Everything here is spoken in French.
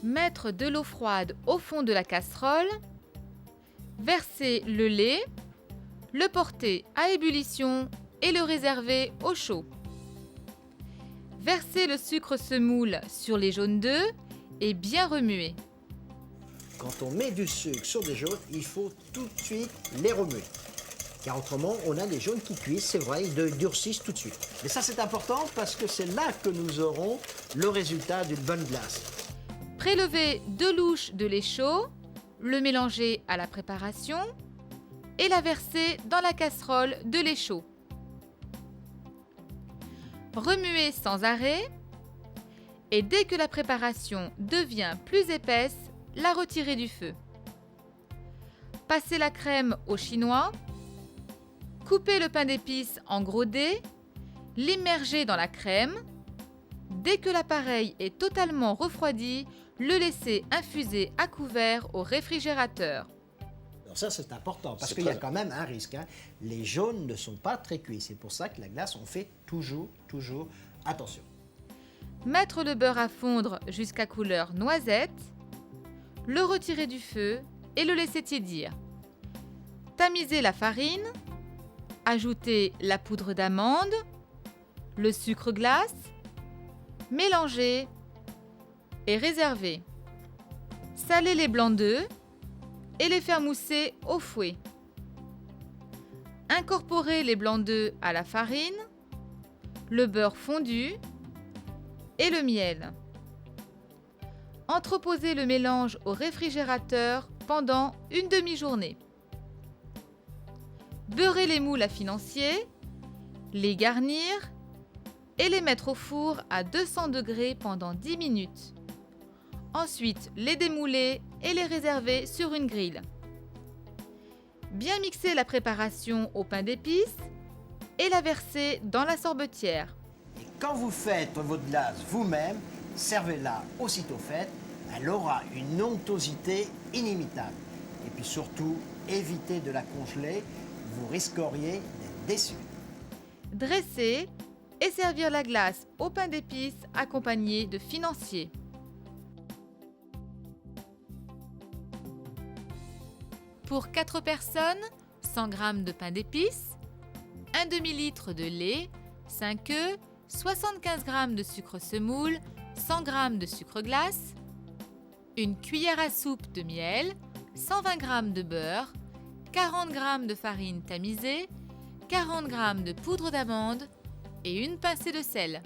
Mettre de l'eau froide au fond de la casserole, verser le lait, le porter à ébullition et le réserver au chaud. Verser le sucre semoule sur les jaunes d'œufs et bien remuer. Quand on met du sucre sur des jaunes, il faut tout de suite les remuer. Car autrement, on a des jaunes qui cuisent, c'est vrai, ils durcissent tout de suite. Mais ça, c'est important parce que c'est là que nous aurons le résultat d'une bonne glace. Prélever 2 louches de lait chaud, le mélanger à la préparation et la verser dans la casserole de lait chaud. Remuer sans arrêt et dès que la préparation devient plus épaisse, la retirer du feu. Passer la crème au chinois, couper le pain d'épices en gros dés, l'immerger dans la crème. Dès que l'appareil est totalement refroidi, le laisser infuser à couvert au réfrigérateur. Alors ça, c'est important parce qu'il y a quand même un risque. Les jaunes ne sont pas très cuits. C'est pour ça que la glace, on fait toujours attention. Mettre le beurre à fondre jusqu'à couleur noisette, le retirer du feu et le laisser tiédir. Tamiser la farine, ajouter la poudre d'amande, le sucre glace, mélanger et réserver. Saler les blancs d'œufs et les faire mousser au fouet. Incorporer les blancs d'œufs à la farine, le beurre fondu et le miel. Entreposer le mélange au réfrigérateur pendant une demi-journée. Beurrer les moules à financier, les garnir et les mettre au four à 200 degrés pendant 10 minutes. Ensuite, les démouler et les réserver sur une grille. Bien mixer la préparation au pain d'épices et la verser dans la sorbetière. Et quand vous faites votre glace vous-même, servez-la aussitôt faite. Elle aura une onctuosité inimitable. Et puis surtout, évitez de la congeler. Vous risqueriez d'être déçu. Dresser et servir la glace au pain d'épices accompagné de financier. Pour 4 personnes, 100 g de pain d'épices, 1 demi-litre de lait, 5 œufs, 75 g de sucre semoule, 100 g de sucre glace, une cuillère à soupe de miel, 120 g de beurre, 40 g de farine tamisée, 40 g de poudre d'amande et une pincée de sel.